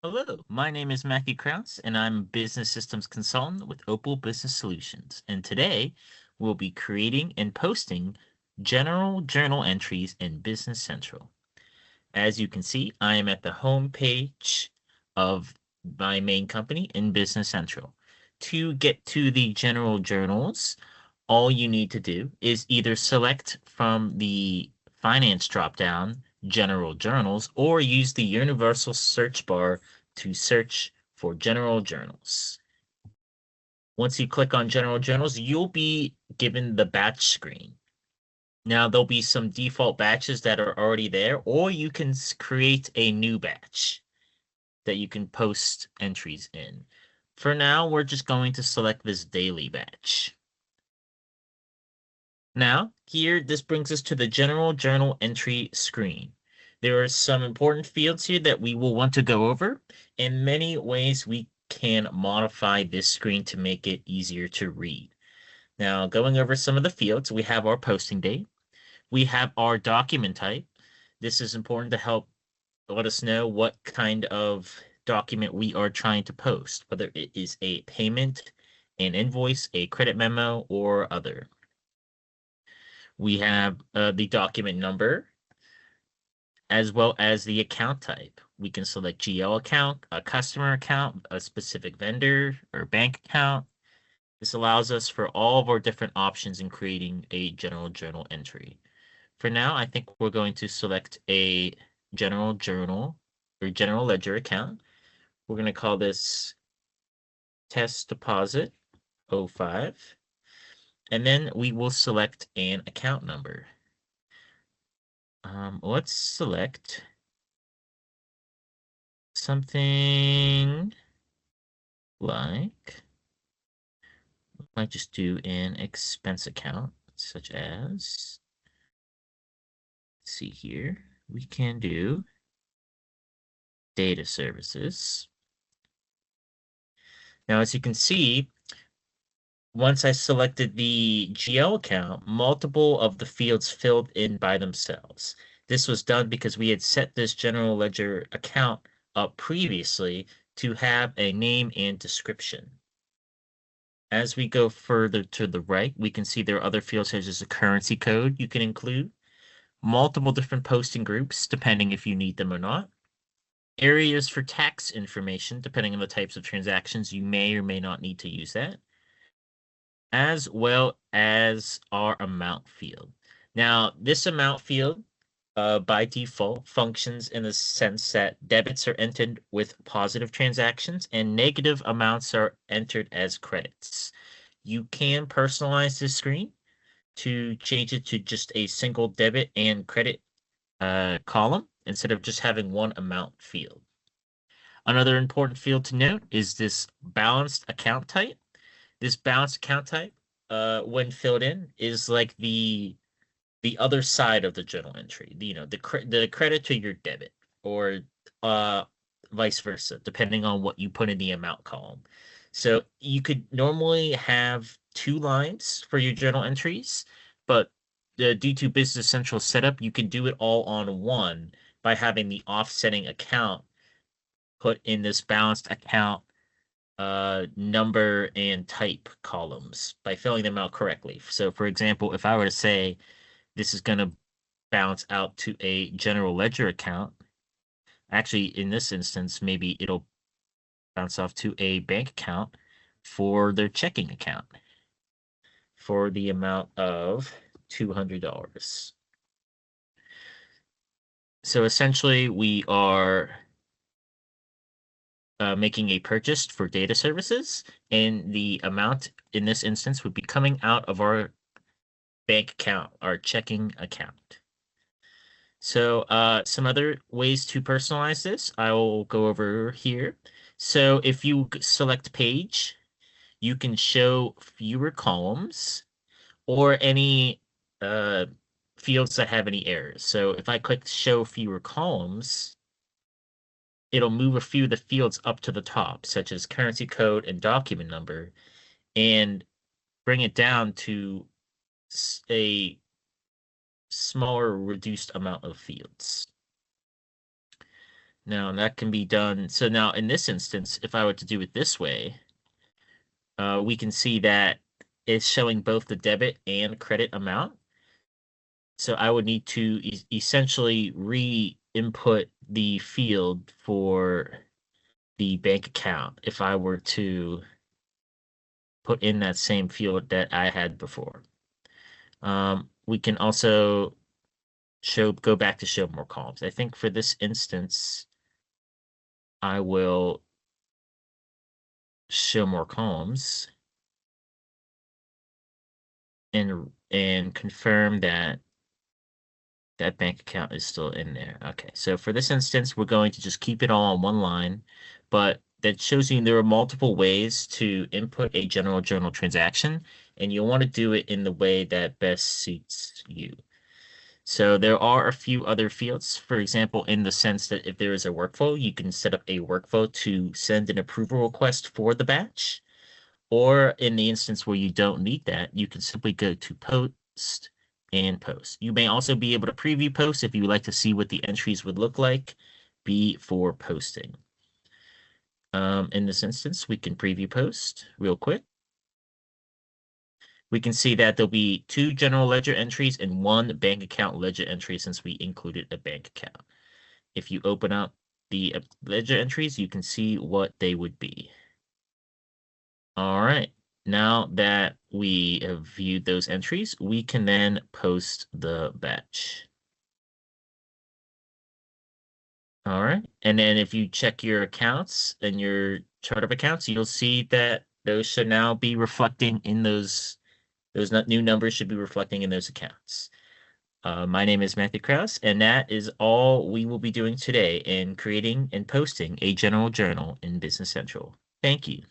Hello, my name is Matthew Krause, and I'm a business systems consultant with Opal Business Solutions. And today we'll be creating and posting general journal entries in Business Central. As you can see, I am at the home page of my main company in Business Central. To get to the general journals, all you need to do is either select from the finance dropdown general journals or use the universal search bar to search for general journals. Once you click on general journals, you'll be given the batch screen. Now, there'll be some default batches that are already there, or you can create a new batch that you can post entries in. For now, we're just going to select this daily batch. Now, here, this brings us to the general journal entry screen. There are some important fields here that we will want to go over. In many ways, we can modify this screen to make it easier to read. Now, going over some of the fields, we have our posting date. We have our document type. This is important to help let us know what kind of document we are trying to post, whether it is a payment, an invoice, a credit memo, or other. We have the document number, as well as the account type. We can select GL account, a customer account, a specific vendor or bank account. This allows us for all of our different options in creating a general journal entry. For now, I think we're going to select a general journal or general ledger account. We're going to call this test deposit 05. And then we will select an account number. Let's select something like, might just do an expense account, such as, let's see here, we can do data services. Now, as you can see, once I selected the GL account, multiple of the fields filled in by themselves. This was done because we had set this general ledger account up previously to have a name and description. As we go further to the right, we can see there are other fields such as a currency code you can include, multiple different posting groups, depending if you need them or not, areas for tax information, depending on the types of transactions, you may or may not need to use that, as well as our amount field. Now, this amount field, by default, functions in the sense that debits are entered with positive transactions and negative amounts are entered as credits. You can personalize this screen to change it to just a single debit and credit column instead of just having one amount field. Another important field to note is this balanced account type. This balanced account type, when filled in, is like the other side of the journal entry. The credit to your debit, or vice versa, depending on what you put in the amount column. So you could normally have two lines for your journal entries, but due to Business Central setup, you can do it all on one by having the offsetting account put in this balanced account number and type columns by filling them out correctly. So for example, if I were to say this is going to balance out to a general ledger account, actually in this instance, maybe it'll bounce off to a bank account for their checking account for the amount of $200. So essentially we are making a purchase for data services, and the amount in this instance would be coming out of our bank account, our checking account. So some other ways to personalize this, I will go over here. So if you select page, you can show fewer columns or any fields that have any errors. So if I click show fewer columns, it'll move a few of the fields up to the top, such as currency code and document number, and bring it down to a smaller, reduced amount of fields. Now that can be done. So now in this instance, if I were to do it this way, we can see that it's showing both the debit and credit amount. So I would need to essentially re-input the field for the bank account if I were to put in that same field that I had before. We can also go back to show more columns. I think for this instance, I will show more columns and confirm that that bank account is still in there. Okay, so for this instance, we're going to just keep it all on one line, but that shows you there are multiple ways to input a general journal transaction, and you'll want to do it in the way that best suits you. So there are a few other fields, for example, in the sense that if there is a workflow, you can set up a workflow to send an approval request for the batch. Or in the instance where you don't need that, you can simply go to post and post. You may also be able to preview post if you would like to see what the entries would look like before posting. In this instance, we can preview post real quick. We can see that there'll be 2 general ledger entries and 1 bank account ledger entry since we included a bank account. If you open up the ledger entries, you can see what they would be. All right. Now that we have viewed those entries, we can then post the batch. All right. And then if you check your accounts and your chart of accounts, you'll see that those should now be reflecting in those new numbers should be reflecting in those accounts. My name is Matthew Krause, and that is all we will be doing today in creating and posting a general journal in Business Central. Thank you.